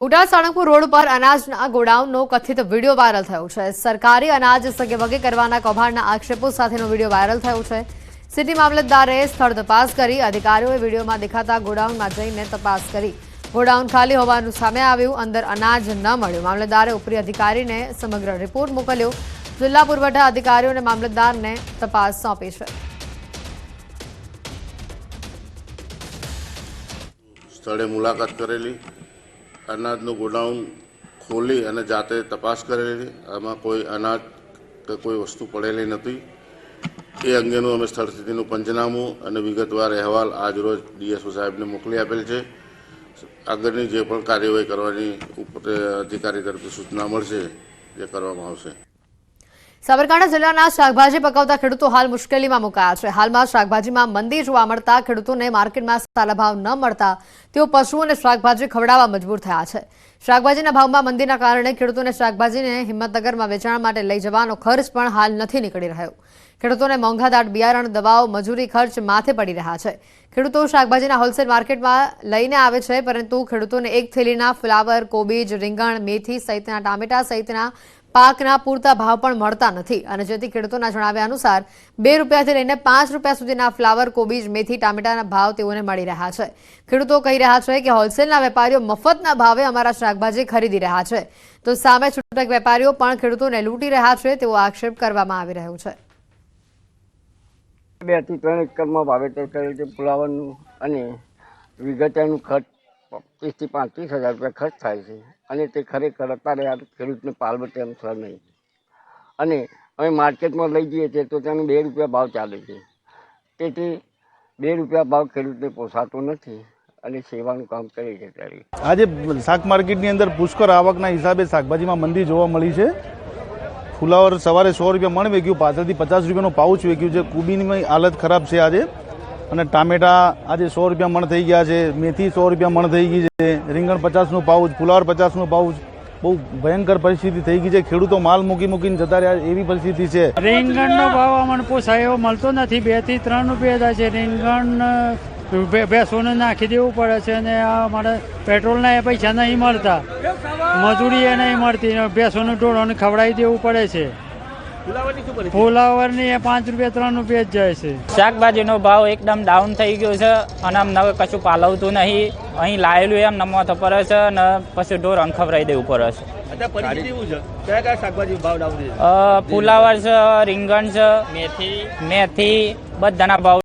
ઉડા Salangpur road પર અનાજના ગોડાઉનનો કથિત વિડીયો વાયરલ થયો છે। સરકારી અનાજ સગેવગે કરવાના કૌભાંડના આક્ષેપો સાથેનો વિડીયો વાયરલ થયો છે। સિટી મામલતદારે સ્થળ તપાસ કરી અધિકારીઓએ વિડીયોમાં દેખાતા ગોડાઉનમાં જઈને તપાસ કરી। ગોડાઉન ખાલી હોવાનું સામે આવ્યું। અંદર અનાજ ન મળ્યું। મામલતદારે ઉપરી અધિકારીને સમગ્ર રિપોર્ટ મોકલ્યો। જિલ્લા પુરવઠા અધિકારીઓને મામલતદારને તપાસ સોંપી છે। સ્થળે મુલાકાત કરેલી, અનાજનું ગોડાઉન ખોલી અને જાતે તપાસ કરેલી। આમાં કોઈ અનાજ કે કોઈ વસ્તુ પડેલી નથી। એ અંગેનું અમે સ્થળ સ્થિતિનું પંચનામું અને વિગતવાર અહેવાલ આજરોજ ડીએસઓ સાહેબને મોકલી આપેલ છે। આગળની જે પણ કાર્યવાહી કરવાની અધિકારી તરફથી સૂચના મળશે એ કરવામાં આવશે। સાબરકાંઠા જિલ્લાના શાકભાજી પકવતા ખેડૂતો હાલ મુશ્કેલીમાં મુકાયા છે। હાલમાં શાકભાજીમાં મંદી જોવા મળતા ખેડૂતોને માર્કેટમાં સારા ભાવ ન મળતા તેઓ પશુઓને શાકભાજી ખવડાવવા મજબૂર થયા છે। શાકભાજીના ભાવમાં મંદીના કારણે ખેડૂતોને શાકભાજીને હિંમતનગરમાં વેચાણ માટે લઈ જવાનો ખર્ચ પણ હાલ નથી નીકળી રહ્યો। ખેડૂતોને મોંઘાદાટ બિયારણ, દવાઓ, મજૂરી ખર્ચ માથે પડી રહ્યા છે। ખેડૂતો શાકભાજીના હોલસેલ માર્કેટમાં લઈને આવે છે, પરંતુ ખેડૂતોને એક થેલીના ફ્લાવર, કોબીજ, રીંગણ, મેથી સહિતના ટામેટા સહિતના પાકના પૂરતા ભાવ પણ મળતા નથી અને જેથી ખેડૂતોના જણાવ્યા અનુસાર 2 રૂપિયાથી લઈને 5 રૂપિયા સુધીના ફ્લાવર, કોબીજ, મેથી, ટામેટાના ભાવ તેઓને મળી રહ્યા છે। ખેડૂતો કહી રહ્યા છે કે હોલસેલના વેપારીઓ મફતના ભાવે અમારા શાકભાજી ખરીદી રહ્યા છે, તો સામે છૂટક વેપારીઓ પણ ખેડૂતોને લૂંટી રહ્યા છે તેવો આક્ષેપ કરવામાં આવી રહ્યો છે। 2 થી 3 એકરમાં વાવેતર કરેલ છે ફુલાવરનું અને વિઘટાનું ખર્ચ 25 થી 35 હજાર રૂપિયા ખર્ચ થાય છે અને તે ખરેખર અત્યારે આ ખેડૂતને પાલવટે અનુસાર નહીં અને અમે માર્કેટમાં લઈ જઈએ છીએ તો તેનો 2 રૂપિયા ભાવ ચાલે છે। તેથી 2 રૂપિયા ભાવ ખેડૂતને પોસાતો નથી અને સેવાનું કામ કરે છે। ત્યારે આજે શાક માર્કેટની અંદર પુષ્કળ આવકના હિસાબે શાકભાજીમાં મંદી જોવા મળી છે। ફુલાવર સવારે 100 રૂપિયા મણ વેચ્યું, પાછળથી 50 રૂપિયાનો પાઉચ વેચ્યું છે। કુબીની હાલત ખરાબ છે આજે અને ટામેટા આજે 100 રૂપિયા મણ થઈ ગયા છે। મેથી 100 રૂપિયા મણ થઈ ગઈ છે। રીંગણ 50નું પાઉચ, ફુલાવર 50નું પાઉચ। બહુ ભયંકર પરિસ્થિતિ થઈ ગઈ છે। ખેડૂતો માલ મૂકીને જતા રહ્યા એવી પરિસ્થિતિ છે। રીંગણનો ભાવ અમને પોસાય એવો મળતો નથી। 2 થી 3 રૂપિયા થાય છે રીંગણ। ભેંસોને નાખી દેવું પડે છે અને અમારે પેટ્રોલના એ પૈસા નહીં મળતા, મજૂરી એ નહીં મળતી, ભેંસોને ઢોરોને ખવડાવી દેવું પડે છે। ફુલાવરની 5 રૂપિયા 3 રૂપિયા જ જાય છે। શાકભાજીનો ભાવ એકદમ ડાઉન થઈ ગયો છે અને અમને કશું પાલવતું નહીં। અહીં લાયેલું એમ નમવા પડે છે અને પછી ઢોરોને ખવડાવી દેવું પડે છે। ફુલાવર છે, રીંગણ છે, મેથી બધાના ભાવ